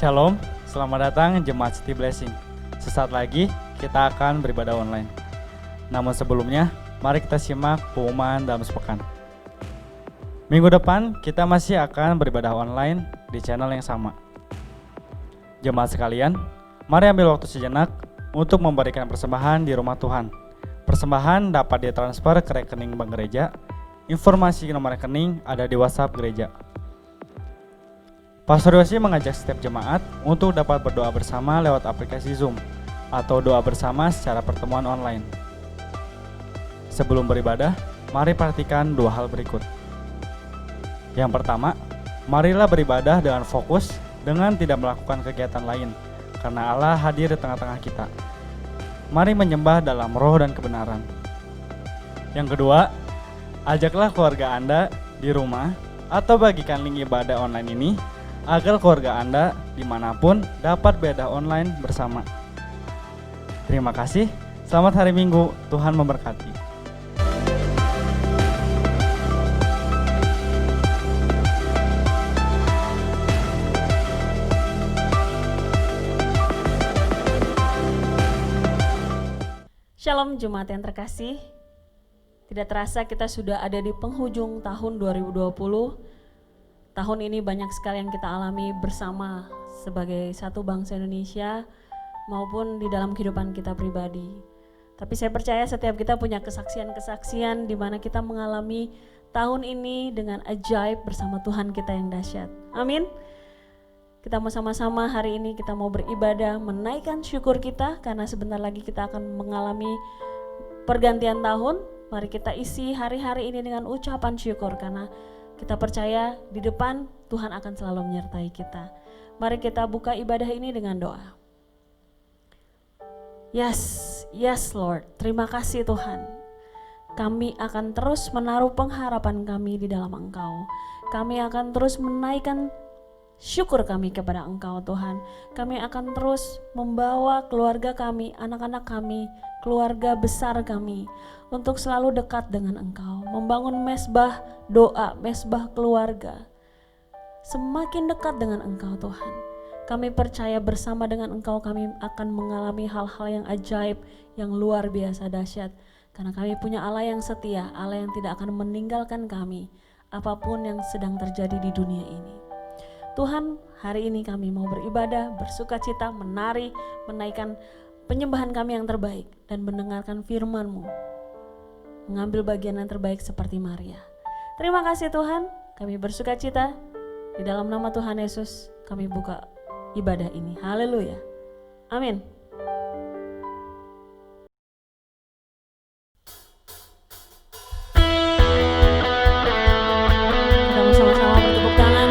Shalom, selamat datang Jemaat City Blessing. Sesaat lagi kita akan beribadah online. Namun sebelumnya, mari kita simak pengumuman dalam sepekan. Minggu depan kita masih akan beribadah online di channel yang sama. Jemaat sekalian, mari ambil waktu sejenak untuk memberikan persembahan di rumah Tuhan. Persembahan dapat ditransfer ke rekening bank gereja. Informasi nomor rekening ada di WhatsApp gereja. Pastor Yosi mengajak setiap jemaat untuk dapat berdoa bersama lewat aplikasi Zoom atau doa bersama secara pertemuan online. Sebelum beribadah, mari perhatikan dua hal berikut. Yang pertama, marilah beribadah dengan fokus dengan tidak melakukan kegiatan lain, karena Allah hadir di tengah-tengah kita. Mari menyembah dalam roh dan kebenaran. Yang kedua, ajaklah keluarga Anda di rumah atau bagikan link ibadah online ini agar keluarga Anda dimanapun dapat beribadah online bersama. Terima kasih, selamat hari Minggu, Tuhan memberkati. Shalom Jemaat yang terkasih. Tidak terasa kita sudah ada di penghujung tahun 2020. Tahun ini banyak sekali yang kita alami bersama sebagai satu bangsa Indonesia maupun di dalam kehidupan kita pribadi. Tapi saya percaya setiap kita punya kesaksian-kesaksian di mana kita mengalami tahun ini dengan ajaib bersama Tuhan kita yang dahsyat. Amin. Kita mau sama-sama hari ini kita mau beribadah, menaikkan syukur kita karena sebentar lagi kita akan mengalami pergantian tahun. Mari kita isi hari-hari ini dengan ucapan syukur karena kita percaya di depan Tuhan akan selalu menyertai kita. Mari kita buka ibadah ini dengan doa. Yes Lord, terima kasih Tuhan. Kami akan terus menaruh pengharapan kami di dalam Engkau. Kami akan terus menaikkan syukur kami kepada Engkau Tuhan. Kami akan terus membawa keluarga kami, anak-anak kami, keluarga besar kami untuk selalu dekat dengan Engkau, membangun mesbah doa, mesbah keluarga, semakin dekat dengan Engkau Tuhan. Kami percaya bersama dengan Engkau kami akan mengalami hal-hal yang ajaib, yang luar biasa dahsyat, karena kami punya Allah yang setia, Allah yang tidak akan meninggalkan kami apapun yang sedang terjadi di dunia ini. Tuhan, hari ini kami mau beribadah, bersukacita, menari, menaikkan penyembahan kami yang terbaik dan mendengarkan firman-Mu, mengambil bagian yang terbaik seperti Maria. Terima kasih Tuhan, kami bersukacita, di dalam nama Tuhan Yesus kami buka ibadah ini. Haleluya, amin. Kita mau sama-sama bertepuk tangan.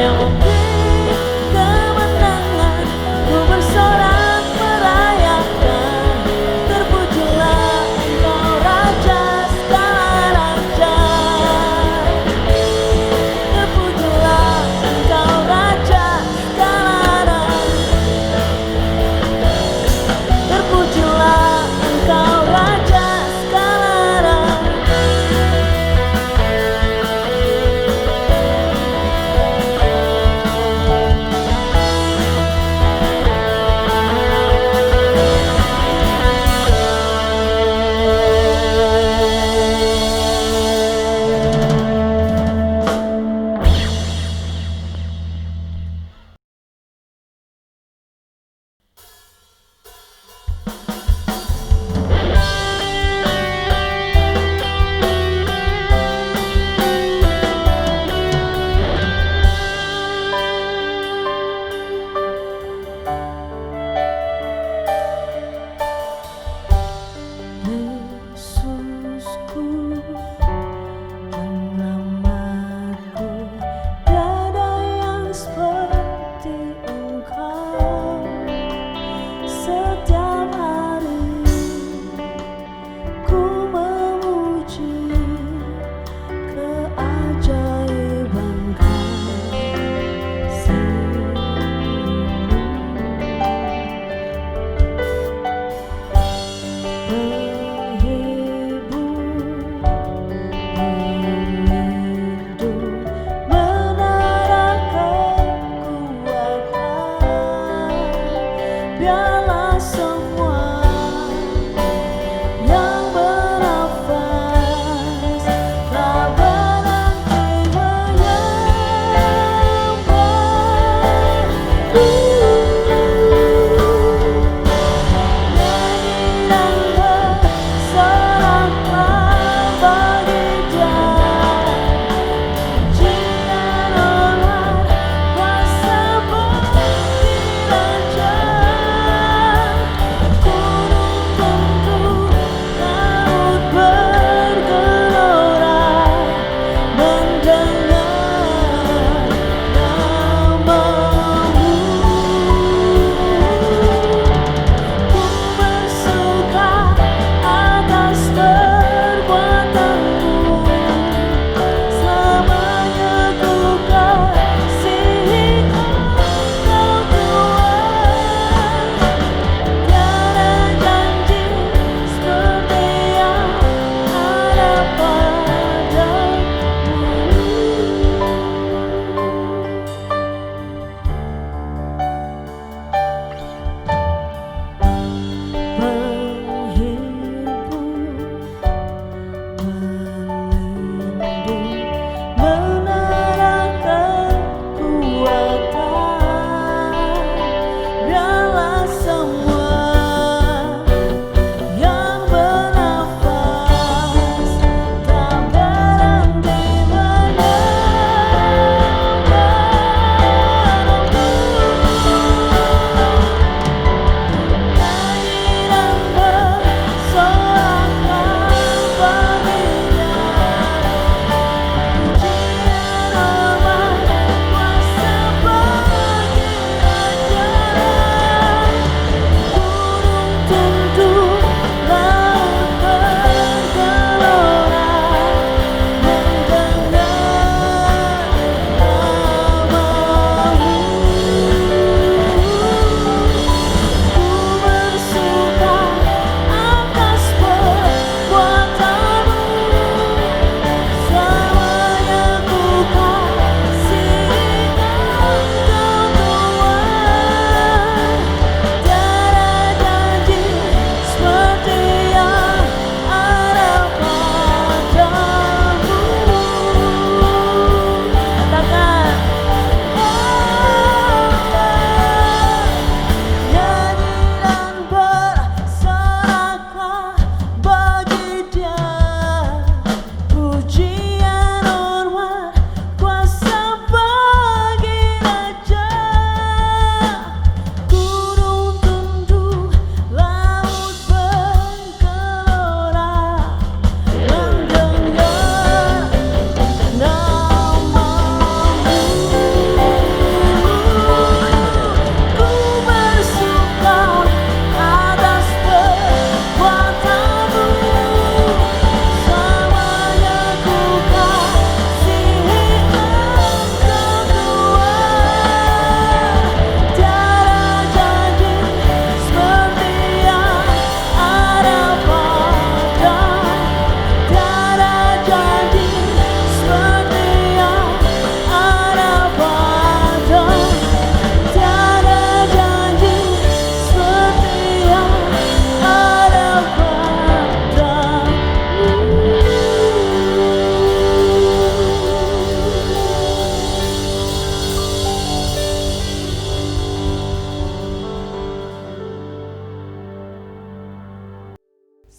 yang memberi kemenangan. Ku bersorak merayakan, terpujilah Engkau Raja segala raja. Terpujilah Engkau Raja segala raja. Terpujilah Engkau Raja segala raja.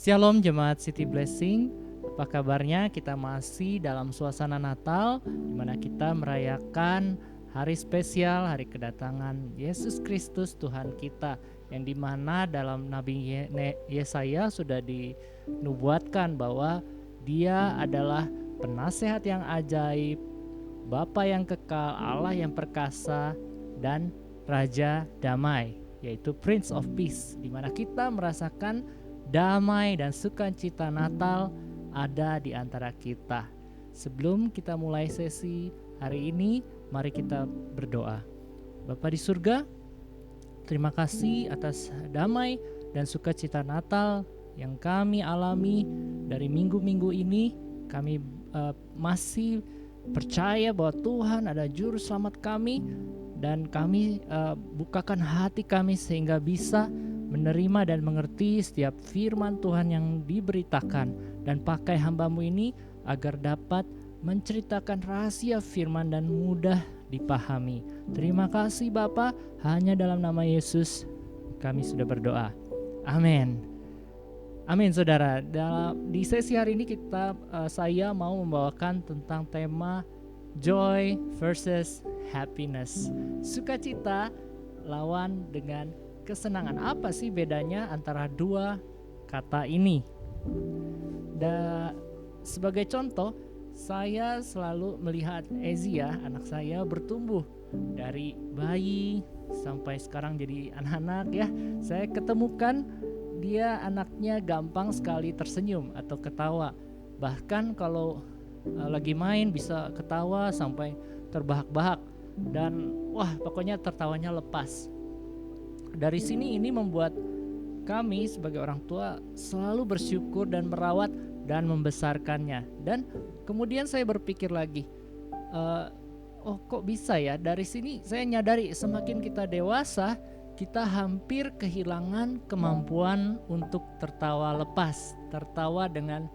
Shalom Jemaat City Blessing. Apa kabarnya? Kita masih dalam suasana Natal, di mana kita merayakan hari spesial, hari kedatangan Yesus Kristus Tuhan kita, yang dimana dalam Nabi Yesaya sudah dinubuatkan bahwa Dia adalah penasehat yang ajaib, Bapa yang kekal, Allah yang perkasa, dan Raja Damai, yaitu Prince of Peace, di mana kita merasakan damai dan sukacita Natal ada di antara kita. Sebelum kita mulai sesi hari ini, mari kita berdoa. Bapa di surga, terima kasih atas damai dan sukacita Natal yang kami alami dari minggu-minggu ini. Kami masih percaya bahwa Tuhan ada juru selamat kami, dan kami bukakan hati kami sehingga bisa menerima dan mengerti setiap firman Tuhan yang diberitakan, dan pakai hamba-Mu ini agar dapat menceritakan rahasia firman dan mudah dipahami. Terima kasih Bapa, hanya dalam nama Yesus kami sudah berdoa. Amin. Amin saudara. Di sesi hari ini saya mau membawakan tentang tema joy versus happiness. Sukacita lawan dengan kesenangan. Apa sih bedanya antara dua kata ini? Sebagai contoh, saya selalu melihat Ezia, anak saya, bertumbuh dari bayi sampai sekarang jadi anak-anak ya. Saya ketemukan dia anaknya gampang sekali tersenyum atau ketawa. Bahkan kalau lagi main bisa ketawa sampai terbahak-bahak, dan wah pokoknya tertawanya lepas. Dari sini ini membuat kami sebagai orang tua selalu bersyukur dan merawat dan membesarkannya. Dan kemudian saya berpikir lagi, kok bisa ya? Dari sini saya nyadari semakin kita dewasa, kita hampir kehilangan kemampuan untuk tertawa lepas, tertawa dengan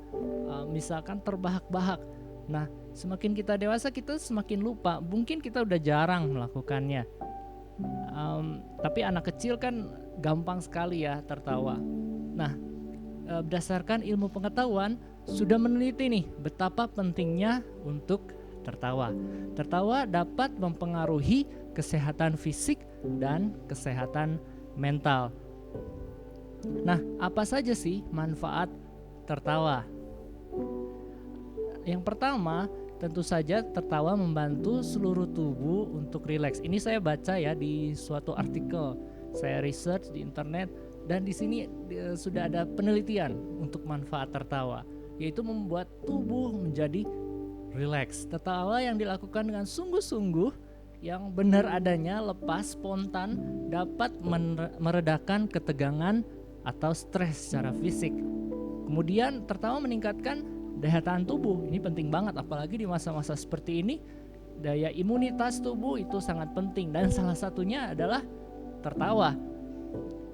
misalkan terbahak-bahak. Nah, semakin kita dewasa kita semakin lupa. Mungkin kita udah jarang melakukannya. Tapi anak kecil kan gampang sekali ya tertawa. Nah, berdasarkan ilmu pengetahuan sudah meneliti nih betapa pentingnya untuk tertawa. Tertawa dapat mempengaruhi kesehatan fisik dan kesehatan mental. Nah, apa saja sih manfaat tertawa? Yang pertama, tentu saja tertawa membantu seluruh tubuh untuk rileks. Ini saya baca ya di suatu artikel, saya research di internet, dan di sini sudah ada penelitian untuk manfaat tertawa, yaitu membuat tubuh menjadi rileks. Tertawa yang dilakukan dengan sungguh-sungguh, yang benar adanya, lepas, spontan, dapat meredakan ketegangan atau stres secara fisik. Kemudian tertawa meningkatkan daya tahan tubuh. Ini penting banget, apalagi di masa-masa seperti ini. Daya imunitas tubuh itu sangat penting, dan salah satunya adalah tertawa.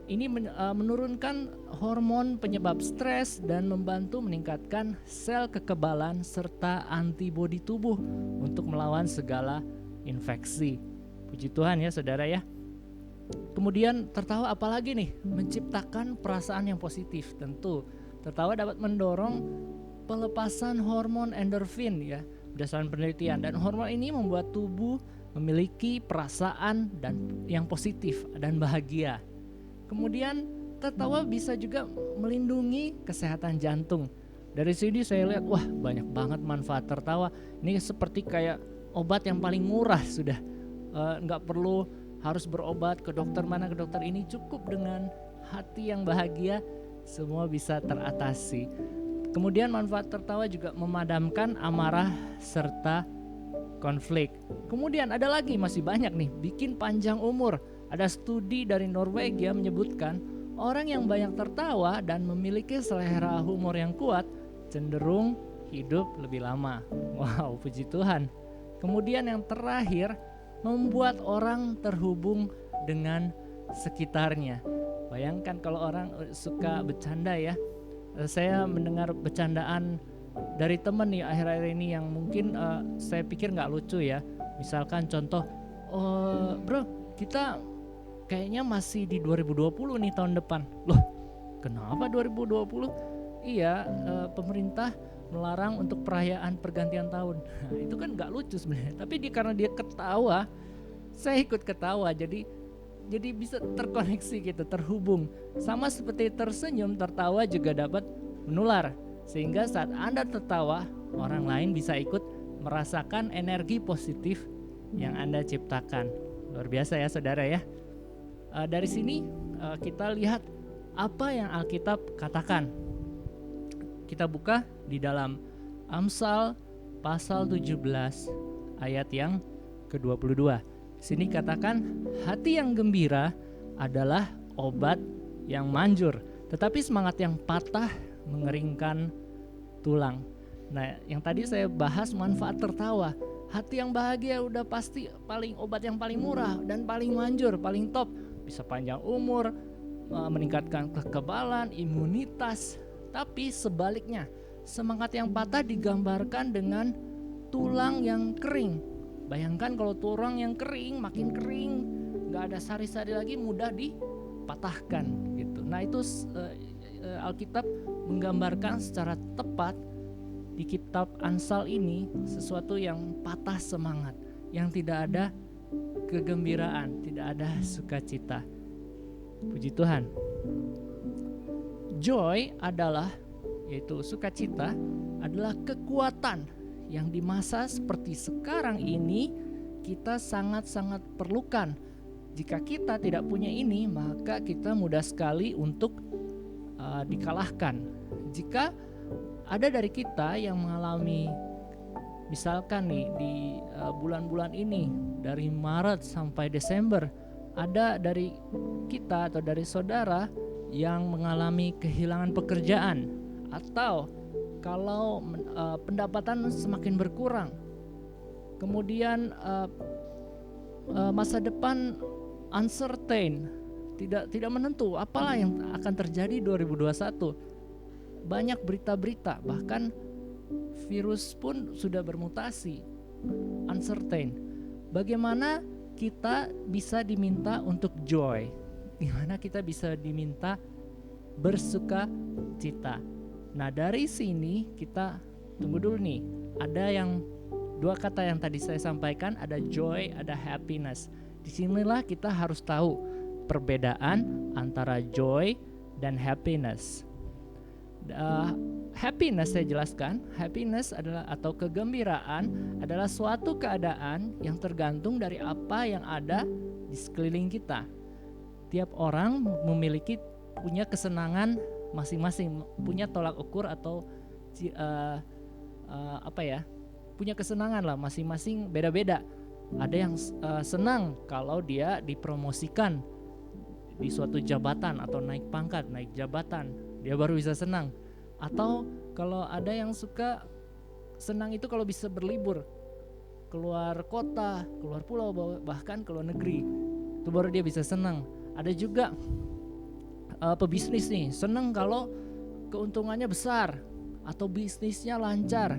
Ini menurunkan hormon penyebab stres dan membantu meningkatkan sel kekebalan serta antibodi tubuh untuk melawan segala infeksi. Puji Tuhan ya saudara ya. Kemudian tertawa apalagi nih? Menciptakan perasaan yang positif. Tentu tertawa dapat mendorong pelepasan hormon endorfin ya, berdasarkan penelitian, dan hormon ini membuat tubuh memiliki perasaan dan yang positif dan bahagia. Kemudian tertawa bisa juga melindungi kesehatan jantung. Dari sini saya lihat, wah banyak banget manfaat tertawa. Ini seperti kayak obat yang paling murah sudah. Nggak perlu harus berobat ke dokter mana ke dokter ini, cukup dengan hati yang bahagia semua bisa teratasi. Kemudian manfaat tertawa juga memadamkan amarah serta konflik. Kemudian ada lagi, masih banyak nih, bikin panjang umur. Ada studi dari Norwegia menyebutkan orang yang banyak tertawa dan memiliki selera humor yang kuat cenderung hidup lebih lama. Wow, puji Tuhan. Kemudian yang terakhir, membuat orang terhubung dengan sekitarnya. Bayangkan kalau orang suka bercanda ya. Saya mendengar bercandaan dari teman nih akhir-akhir ini yang mungkin saya pikir nggak lucu ya. Misalkan contoh, bro kita kayaknya masih di 2020 nih tahun depan. Loh kenapa 2020? pemerintah melarang untuk perayaan pergantian tahun. Nah, itu kan nggak lucu sebenarnya. Tapi karena dia ketawa, saya ikut ketawa. Jadi bisa terkoneksi gitu, terhubung. Sama seperti tersenyum, tertawa juga dapat menular. Sehingga saat Anda tertawa, orang lain bisa ikut merasakan energi positif yang Anda ciptakan. Luar biasa ya saudara ya. Dari sini kita lihat apa yang Alkitab katakan. Kita buka di dalam Amsal pasal 17 ayat yang ke-22. Sini katakan, hati yang gembira adalah obat yang manjur, tetapi semangat yang patah mengeringkan tulang. Nah, yang tadi saya bahas manfaat tertawa. Hati yang bahagia udah pasti obat yang paling murah dan paling manjur, paling top. Bisa panjang umur, meningkatkan kekebalan, imunitas. Tapi sebaliknya, semangat yang patah digambarkan dengan tulang yang kering. Bayangkan kalau tulang yang kering, makin kering, gak ada sari-sari lagi, mudah dipatahkan gitu. Nah itu Alkitab menggambarkan secara tepat di kitab Amsal ini sesuatu yang patah semangat, yang tidak ada kegembiraan, tidak ada sukacita. Puji Tuhan. Joy adalah, yaitu sukacita, adalah kekuatan yang di masa seperti sekarang ini kita sangat-sangat perlukan. Jika kita tidak punya ini, maka kita mudah sekali untuk dikalahkan. Jika ada dari kita yang mengalami, misalkan nih di bulan-bulan ini, dari Maret sampai Desember, ada dari kita atau dari saudara yang mengalami kehilangan pekerjaan, atau kalau pendapatan semakin berkurang, kemudian masa depan uncertain, tidak menentu, apalah yang akan terjadi 2021. Banyak berita-berita, bahkan virus pun sudah bermutasi, uncertain. Bagaimana kita bisa diminta untuk joy? Gimana kita bisa diminta bersuka cita? Nah dari sini kita tunggu dulu nih. Ada yang dua kata yang tadi saya sampaikan, ada joy, ada happiness. Disinilah kita harus tahu perbedaan antara joy dan happiness. Happiness saya jelaskan, happiness adalah atau kegembiraan adalah suatu keadaan yang tergantung dari apa yang ada di sekeliling kita. Tiap orang punya kesenangan masing-masing, punya tolak ukur atau punya kesenangan lah masing-masing beda-beda. Ada yang senang kalau dia dipromosikan di suatu jabatan atau naik pangkat, naik jabatan, dia baru bisa senang. Atau kalau ada yang suka senang itu kalau bisa berlibur, keluar kota, keluar pulau, bahkan keluar negeri, itu baru dia bisa senang. Ada juga pebisnis nih, senang kalau keuntungannya besar atau bisnisnya lancar.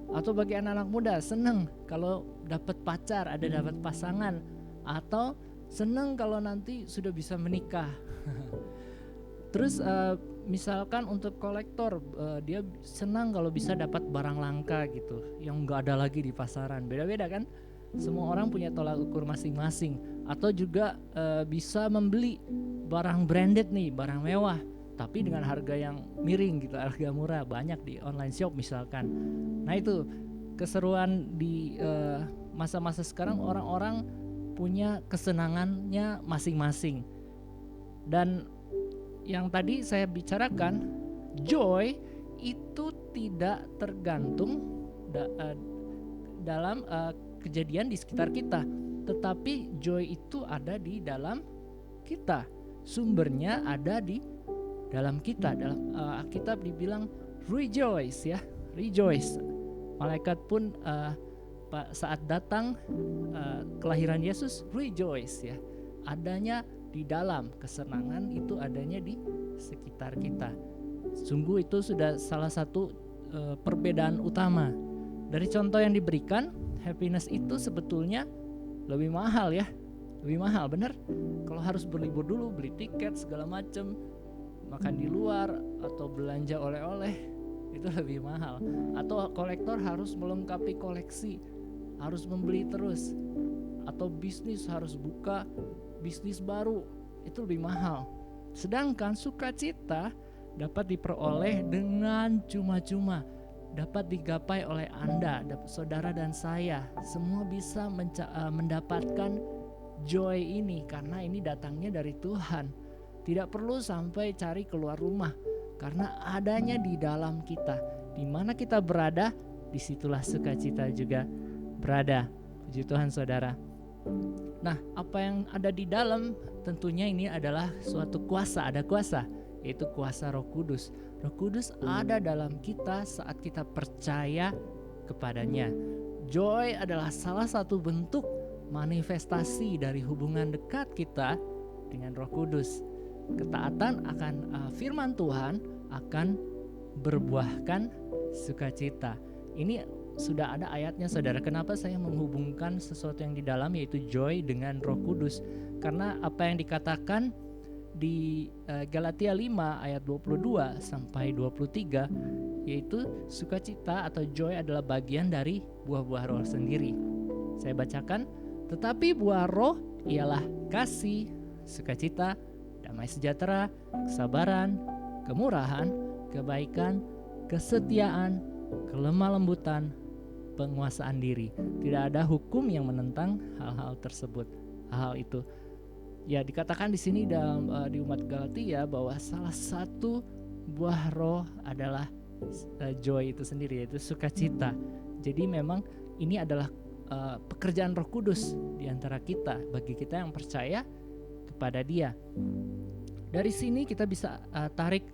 Atau bagi anak-anak muda senang kalau dapat pacar, dapat pasangan, atau senang kalau nanti sudah bisa menikah. Terus misalkan untuk kolektor, dia senang kalau bisa dapat barang langka gitu, yang nggak ada lagi di pasaran. Beda-beda kan? Semua orang punya tolak ukur masing-masing. Atau juga bisa membeli barang branded nih, barang mewah, tapi dengan harga yang miring gitu, harga murah, banyak di online shop misalkan. Nah itu keseruan di masa-masa sekarang, orang-orang punya kesenangannya masing-masing. Dan yang tadi saya bicarakan, joy itu tidak tergantung dalam kejadian di sekitar kita, tetapi joy itu ada di dalam kita. Sumbernya ada di dalam kita. Dalam Alkitab dibilang rejoice ya, rejoice. Malaikat pun saat datang kelahiran Yesus rejoice ya. Adanya di dalam, kesenangan itu adanya di sekitar kita. Sungguh itu sudah salah satu perbedaan utama. Dari contoh yang diberikan, happiness itu sebetulnya lebih mahal ya. Lebih mahal, bener? Kalau harus berlibur dulu, beli tiket segala macem, makan di luar atau belanja oleh-oleh itu lebih mahal, atau kolektor harus melengkapi koleksi, harus membeli terus, atau bisnis harus buka bisnis baru, itu lebih mahal. Sedangkan sukacita dapat diperoleh dengan cuma-cuma, dapat digapai oleh Anda, saudara dan saya. Semua bisa mendapatkan joy ini karena ini datangnya dari Tuhan. Tidak perlu sampai cari keluar rumah karena adanya di dalam kita. Di mana kita berada, disitulah sukacita juga berada. Puji Tuhan saudara. Nah, apa yang ada di dalam tentunya ini adalah suatu kuasa, ada kuasa, yaitu kuasa Roh Kudus. Roh Kudus ada dalam kita saat kita percaya kepadanya. Joy adalah salah satu bentuk manifestasi dari hubungan dekat kita dengan Roh Kudus. Ketaatan akan firman Tuhan akan berbuahkan sukacita. Ini sudah ada ayatnya saudara. Kenapa saya menghubungkan sesuatu yang di dalam yaitu joy dengan Roh Kudus? Karena apa yang dikatakan di Galatia 5 ayat 22 sampai 23 yaitu sukacita atau joy adalah bagian dari buah-buah roh sendiri. Saya bacakan, tetapi buah roh ialah kasih, sukacita, damai sejahtera, kesabaran, kemurahan, kebaikan, kesetiaan, kelemah lembutan, penguasaan diri. Tidak ada hukum yang menentang hal-hal tersebut. Hal itu ya dikatakan di sini dalam di umat Galatia bahwa salah satu buah roh adalah joy itu sendiri, yaitu sukacita. Jadi memang ini adalah pekerjaan Roh Kudus di antara kita, bagi kita yang percaya kepada Dia. Dari sini kita bisa tarik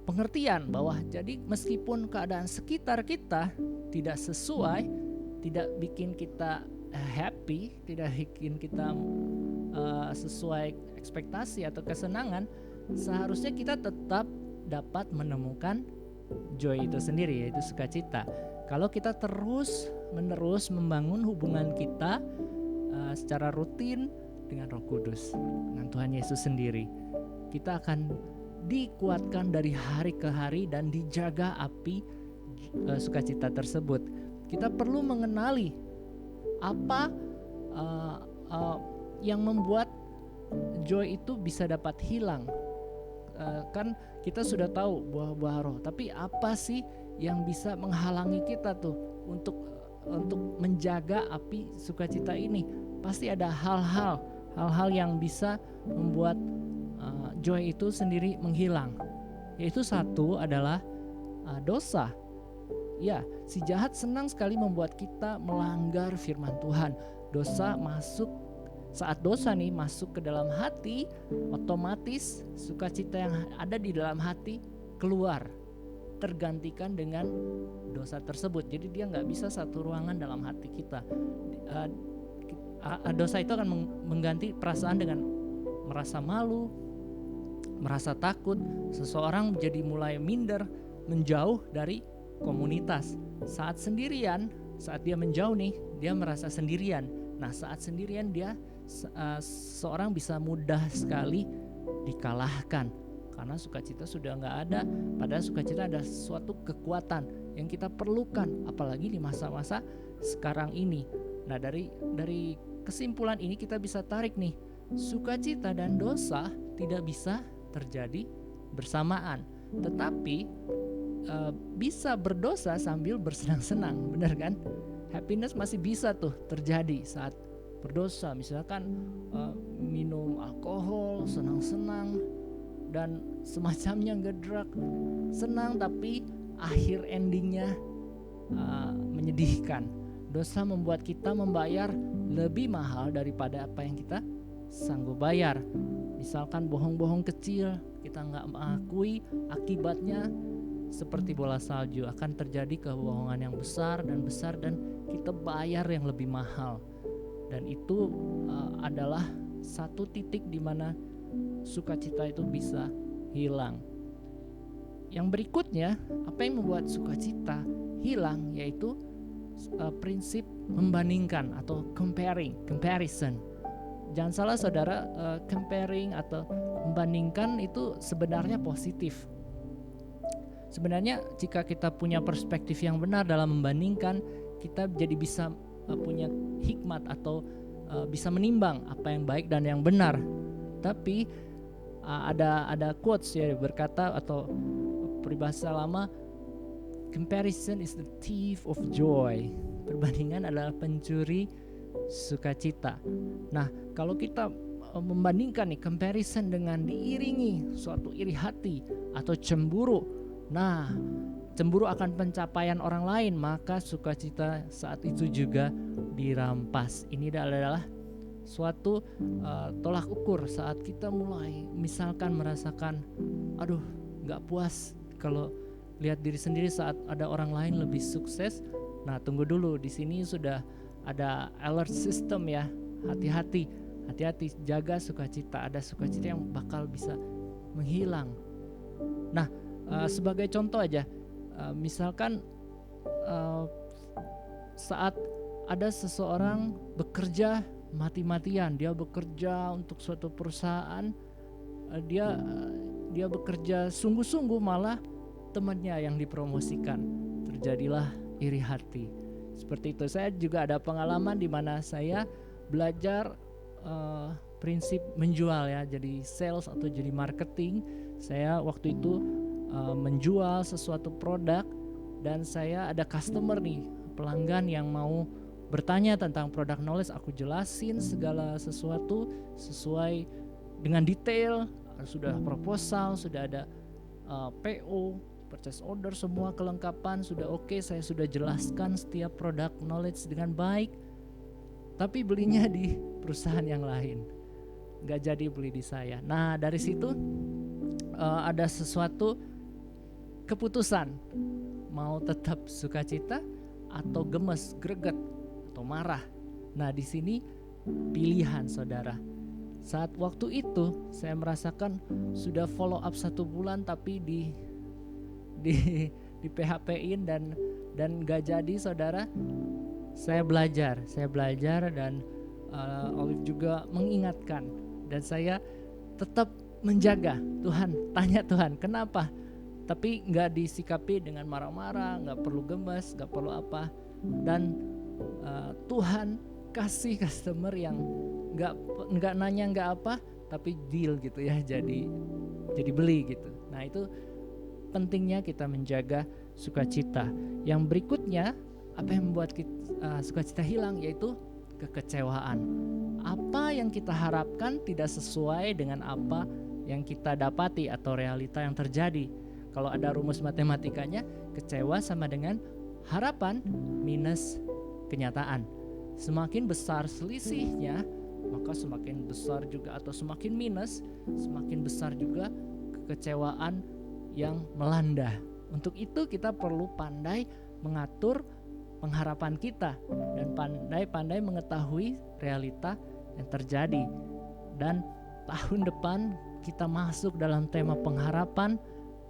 pengertian bahwa jadi meskipun keadaan sekitar kita tidak sesuai, tidak bikin kita happy, tidak bikin kita sesuai ekspektasi atau kesenangan, seharusnya kita tetap dapat menemukan joy itu sendiri, yaitu sukacita. Kalau kita terus menerus membangun hubungan kita secara rutin dengan Roh Kudus, dengan Tuhan Yesus sendiri, kita akan dikuatkan dari hari ke hari dan dijaga api sukacita tersebut. Kita perlu mengenali apa yang membuat joy itu bisa dapat hilang. Kan kita sudah tahu buah-buah roh, tapi apa sih yang bisa menghalangi kita tuh untuk menjaga api sukacita ini? Pasti ada hal-hal yang bisa membuat joy itu sendiri menghilang. Yaitu satu adalah dosa. Ya, si jahat senang sekali membuat kita melanggar firman Tuhan. Saat dosa nih masuk ke dalam hati, otomatis sukacita yang ada di dalam hati keluar, tergantikan dengan dosa tersebut. Jadi dia nggak bisa satu ruangan dalam hati kita. Dosa itu akan mengganti perasaan dengan merasa malu, merasa takut. Seseorang jadi mulai minder, menjauh dari komunitas. Saat sendirian, saat dia menjauh nih, dia merasa sendirian. Nah, saat sendirian dia seorang bisa mudah sekali dikalahkan karena sukacita sudah nggak ada. Padahal sukacita ada suatu kekuatan yang kita perlukan, apalagi di masa-masa sekarang ini. Nah, dari kesimpulan ini kita bisa tarik nih, sukacita dan dosa tidak bisa terjadi bersamaan, tetapi bisa berdosa sambil bersenang-senang, benar kan? Happiness masih bisa tuh terjadi saat berdosa, misalkan minum alkohol, senang-senang dan semacamnya, ngedrug, senang tapi akhir endingnya menyedihkan. Dosa membuat kita membayar lebih mahal daripada apa yang kita sanggup bayar. Misalkan bohong-bohong kecil, kita nggak mengakui, akibatnya seperti bola salju akan terjadi kebohongan yang besar dan kita bayar yang lebih mahal. Dan itu adalah satu titik di mana sukacita itu bisa hilang. Yang berikutnya, apa yang membuat sukacita hilang, yaitu prinsip membandingkan atau comparison. Jangan salah saudara, comparing atau membandingkan itu sebenarnya positif. Sebenarnya jika kita punya perspektif yang benar dalam membandingkan, kita jadi bisa punya hikmat atau bisa menimbang apa yang baik dan yang benar. Tapi ada quotes ya berkata atau peribahasa lama, comparison is the thief of joy. Perbandingan adalah pencuri sukacita. Nah, kalau kita membandingkan nih comparison dengan diiringi suatu iri hati atau cemburu, nah cemburu akan pencapaian orang lain, maka sukacita saat itu juga dirampas. Ini adalah suatu tolak ukur saat kita mulai misalkan merasakan aduh gak puas kalau lihat diri sendiri saat ada orang lain lebih sukses. Nah, tunggu dulu, di sini sudah ada alert system ya. Hati-hati, jaga sukacita. Ada sukacita yang bakal bisa menghilang. Nah, sebagai contoh aja, misalkan saat ada seseorang bekerja mati-matian, dia bekerja untuk suatu perusahaan, dia bekerja sungguh-sungguh, malah temannya yang dipromosikan, terjadilah iri hati. Seperti itu. Saya juga ada pengalaman di mana saya belajar prinsip menjual ya, jadi sales atau jadi marketing. Saya waktu itu menjual sesuatu produk dan saya ada customer nih, pelanggan yang mau bertanya tentang produk knowledge. Aku jelasin segala sesuatu sesuai dengan detail, sudah proposal, sudah ada PO, purchase order, semua kelengkapan sudah oke. Saya sudah jelaskan setiap produk knowledge dengan baik, tapi belinya di perusahaan yang lain, gak jadi beli di saya. Nah, dari situ ada sesuatu keputusan, mau tetap sukacita atau gemes, greget, atau marah. Nah, di sini pilihan saudara. Saat waktu itu saya merasakan sudah follow up 1 bulan tapi di PHP-in dan gak jadi saudara. Saya belajar dan Olive juga mengingatkan, dan saya tetap menjaga. Tanya Tuhan kenapa, tapi gak disikapi dengan marah-marah, gak perlu gemes, gak perlu apa. Dan Tuhan kasih customer yang gak nanya gak apa, tapi deal gitu ya, jadi beli gitu. Nah, itu pentingnya kita menjaga sukacita. Yang berikutnya, apa yang membuat sukacita hilang, yaitu kekecewaan. Apa yang kita harapkan tidak sesuai dengan apa yang kita dapati atau realita yang terjadi. Kalau ada rumus matematikanya, kecewa sama dengan harapan minus kenyataan. Semakin besar selisihnya, maka semakin besar juga, atau semakin minus, semakin besar juga kekecewaan yang melanda. Untuk itu kita perlu pandai mengatur pengharapan kita dan pandai-pandai mengetahui realita yang terjadi. Dan tahun depan kita masuk dalam tema pengharapan.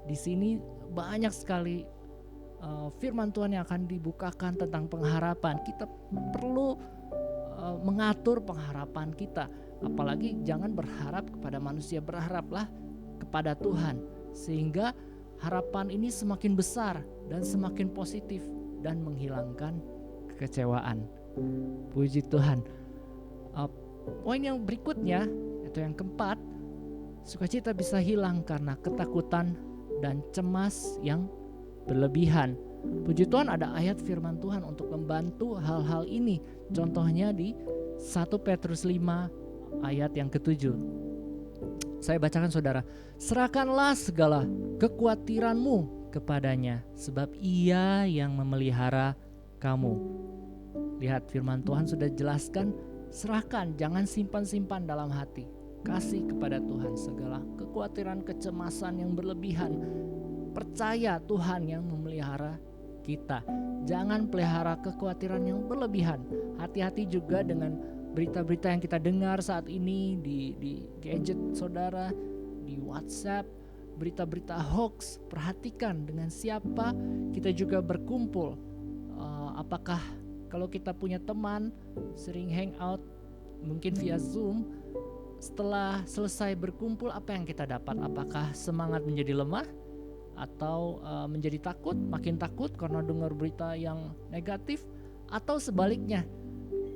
Di sini banyak sekali firman Tuhan yang akan dibukakan tentang pengharapan. Kita perlu mengatur pengharapan kita. Apalagi jangan berharap kepada manusia, berharaplah kepada Tuhan, sehingga harapan ini semakin besar dan semakin positif dan menghilangkan kekecewaan. Puji Tuhan. Poin yang berikutnya, yaitu yang keempat, sukacita bisa hilang karena ketakutan dan cemas yang berlebihan. Puji Tuhan, ada ayat firman Tuhan untuk membantu hal-hal ini. Contohnya di 1 Petrus 5 ayat yang ke-7. Saya bacakan saudara. Serahkanlah segala kekhawatiranmu kepadanya, sebab ia yang memelihara kamu. Lihat, firman Tuhan sudah jelaskan, serahkan, jangan simpan-simpan dalam hati. Kasih kepada Tuhan segala kekhawatiran, kecemasan yang berlebihan. Percaya Tuhan yang memelihara kita. Jangan pelihara kekhawatiran yang berlebihan. Hati-hati juga dengan berita-berita yang kita dengar saat ini di gadget saudara, di WhatsApp, berita-berita hoax. Perhatikan dengan siapa kita juga berkumpul. Apakah kalau kita punya teman sering hangout mungkin via Zoom, setelah selesai berkumpul apa yang kita dapat? Apakah semangat menjadi lemah atau menjadi takut, makin takut karena dengar berita yang negatif, atau sebaliknya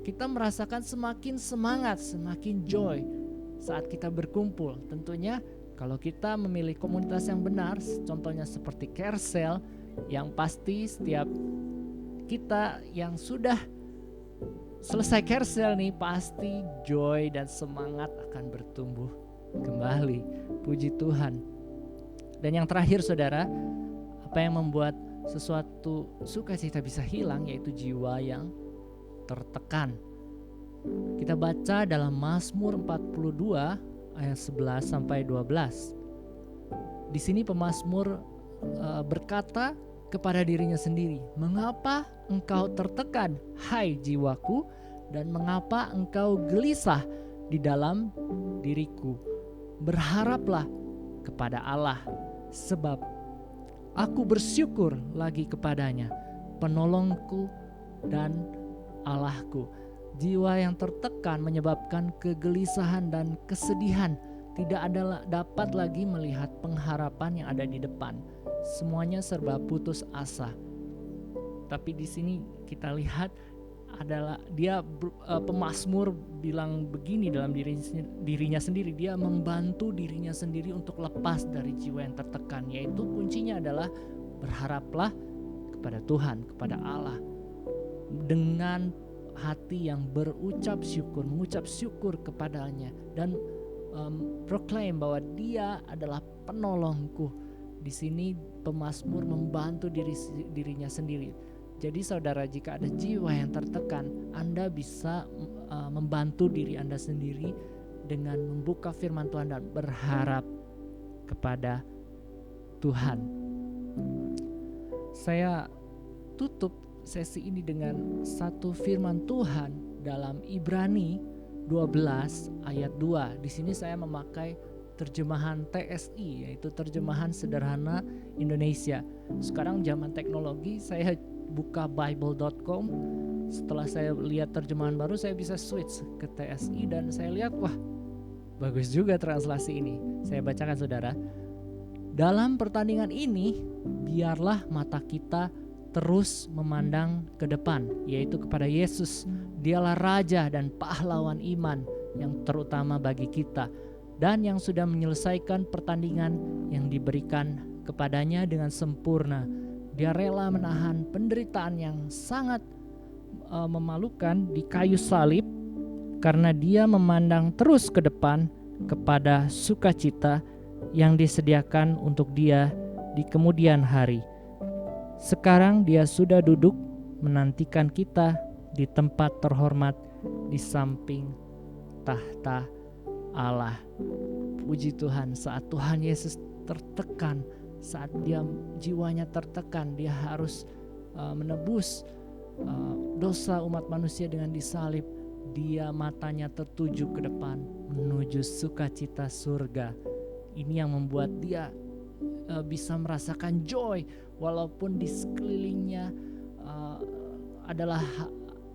kita merasakan semakin semangat, semakin joy saat kita berkumpul? Tentunya kalau kita memilih komunitas yang benar, contohnya seperti Carousel, yang pasti setiap kita yang sudah selesai Carousel nih pasti joy dan semangat akan bertumbuh kembali. Puji Tuhan. Dan yang terakhir saudara, apa yang membuat sesuatu sukacita bisa hilang, yaitu jiwa yang tertekan. Kita baca dalam Mazmur 42 ayat 11 sampai 12. Di sini pemazmur berkata kepada dirinya sendiri, "Mengapa engkau tertekan, hai jiwaku, dan mengapa engkau gelisah di dalam diriku? Berharaplah kepada Allah, sebab aku bersyukur lagi kepadanya, penolongku dan Allahku." Jiwa yang tertekan menyebabkan kegelisahan dan kesedihan, tidak ada dapat lagi melihat pengharapan yang ada di depan. Semuanya serba putus asa. Tapi di sini kita lihat adalah dia pemazmur bilang begini dalam dirinya sendiri, dia membantu dirinya sendiri untuk lepas dari jiwa yang tertekan, yaitu kuncinya adalah berharaplah kepada Tuhan, kepada Allah, dengan hati yang berucap syukur, mengucap syukur kepadanya, dan proclaim bahwa Dia adalah penolongku. Di sini pemazmur membantu dirinya sendiri. Jadi saudara, jika ada jiwa yang tertekan, Anda bisa membantu diri Anda sendiri dengan membuka firman Tuhan dan berharap kepada Tuhan. Saya tutup sesi ini dengan satu firman Tuhan dalam Ibrani 12 ayat 2. Di sini saya memakai terjemahan TSI, yaitu terjemahan sederhana Indonesia. Sekarang zaman teknologi, saya buka bible.com. Setelah saya lihat terjemahan baru, saya bisa switch ke TSI dan saya lihat, wah, bagus juga translasi ini. Saya bacakan saudara. "Dalam pertandingan ini, biarlah mata kita terus memandang ke depan, yaitu kepada Yesus. Dialah Raja dan pahlawan iman yang terutama bagi kita, dan yang sudah menyelesaikan pertandingan yang diberikan kepadanya dengan sempurna. Dia rela menahan penderitaan yang sangat memalukan di kayu salib, karena dia memandang terus ke depan kepada sukacita yang disediakan untuk dia di kemudian hari. Sekarang dia sudah duduk menantikan kita di tempat terhormat di samping tahta Allah." Puji Tuhan, saat Tuhan Yesus tertekan, saat dia jiwanya tertekan, dia harus menebus dosa umat manusia dengan disalib. Dia matanya tertuju ke depan menuju sukacita surga. Ini yang membuat dia bisa merasakan joy, walaupun di sekelilingnya adalah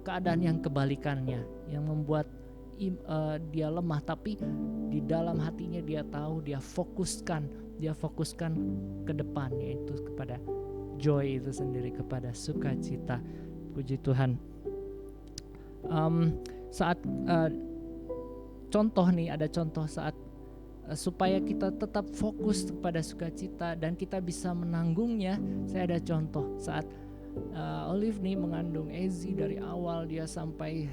keadaan yang kebalikannya, yang membuat dia lemah. Tapi di dalam hatinya dia tahu, dia fokuskan ke depan, yaitu kepada joy itu sendiri, kepada sukacita. Puji Tuhan. Saat contoh nih, ada contoh saat supaya kita tetap fokus kepada sukacita dan kita bisa menanggungnya. Saya ada contoh saat Olive nih mengandung Ezi, dari awal dia sampai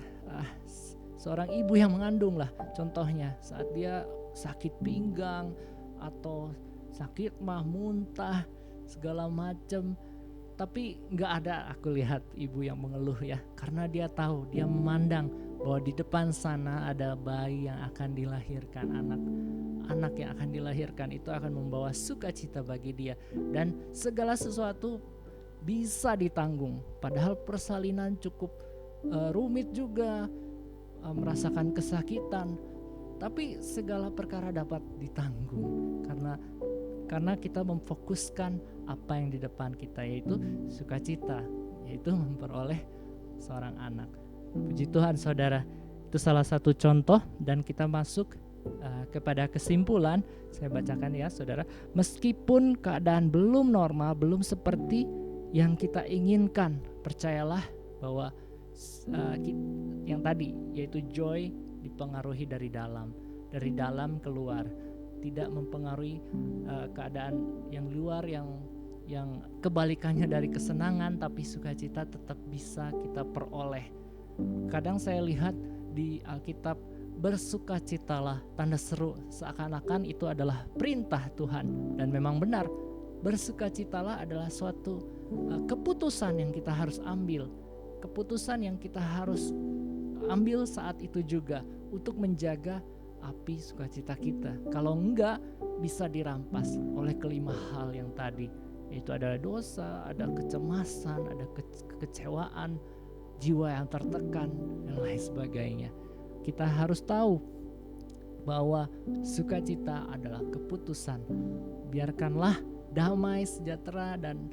seorang ibu yang mengandung lah, contohnya saat dia sakit pinggang atau sakit mah, muntah segala macam, tapi nggak ada aku lihat ibu yang mengeluh ya, karena dia tahu, dia memandang bahwa di depan sana ada bayi yang akan dilahirkan, anak yang akan dilahirkan itu akan membawa sukacita bagi dia, dan segala sesuatu bisa ditanggung. Padahal persalinan cukup rumit juga, merasakan kesakitan, tapi segala perkara dapat ditanggung karena kita memfokuskan apa yang di depan kita, yaitu sukacita, yaitu memperoleh seorang anak. Puji Tuhan saudara, itu salah satu contoh, dan kita masuk kepada kesimpulan, saya bacakan ya saudara, meskipun keadaan belum normal, belum seperti yang kita inginkan, percayalah bahwa yang tadi yaitu joy dipengaruhi dari dalam keluar, tidak mempengaruhi keadaan yang luar yang kebalikannya dari kesenangan, tapi sukacita tetap bisa kita peroleh. Kadang saya lihat di Alkitab, bersukacitalah, tanda seru, seakan-akan itu adalah perintah Tuhan. Dan memang benar, bersukacitalah adalah suatu keputusan yang kita harus ambil, keputusan yang kita harus ambil saat itu juga untuk menjaga api sukacita kita. Kalau enggak, bisa dirampas oleh kelima hal yang tadi, yaitu ada dosa, ada kecemasan, ada kekecewaan, jiwa yang tertekan, dan lain sebagainya. Kita harus tahu bahwa sukacita adalah keputusan. Biarkanlah damai, sejahtera, dan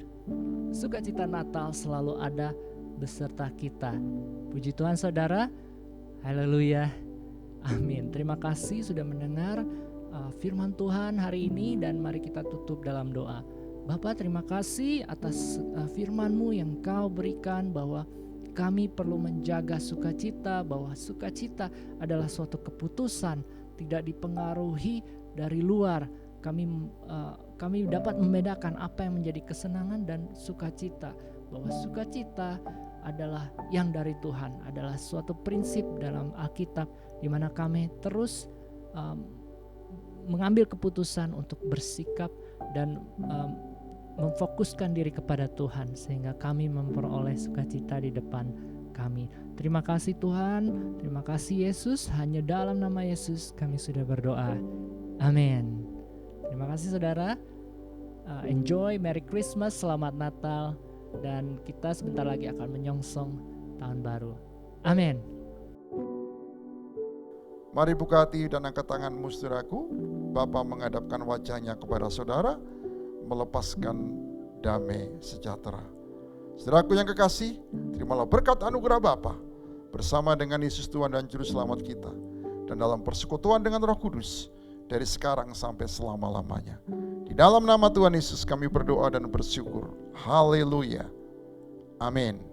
sukacita Natal selalu ada beserta kita. Puji Tuhan saudara, haleluya, amin. Terima kasih sudah mendengar firman Tuhan hari ini, dan mari kita tutup dalam doa. Bapa, terima kasih atas firman-Mu yang Kau berikan, bahwa kami perlu menjaga sukacita, bahwa sukacita adalah suatu keputusan, tidak dipengaruhi dari luar. Kami dapat membedakan apa yang menjadi kesenangan dan sukacita, bahwa sukacita adalah yang dari Tuhan, adalah suatu prinsip dalam Alkitab, di mana kami terus mengambil keputusan untuk bersikap dan memfokuskan diri kepada Tuhan, sehingga kami memperoleh sukacita di depan kami. Terima kasih Tuhan, terima kasih Yesus. Hanya dalam nama Yesus kami sudah berdoa, amin. Terima kasih saudara, enjoy, Merry Christmas, Selamat Natal, dan kita sebentar lagi akan menyongsong tahun baru, amin. Mari buka hati dan angkat tanganmu saudaraku. Bapa menghadapkan wajahnya kepada saudara, melepaskan damai sejahtera. Saudaraku yang kekasih, terimalah berkat anugerah Bapa bersama dengan Yesus Tuhan dan Juru Selamat kita, dan dalam persekutuan dengan Roh Kudus dari sekarang sampai selama-lamanya. Di dalam nama Tuhan Yesus kami berdoa dan bersyukur. Haleluya. Amin.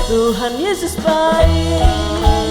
Tuhan Yesus baik.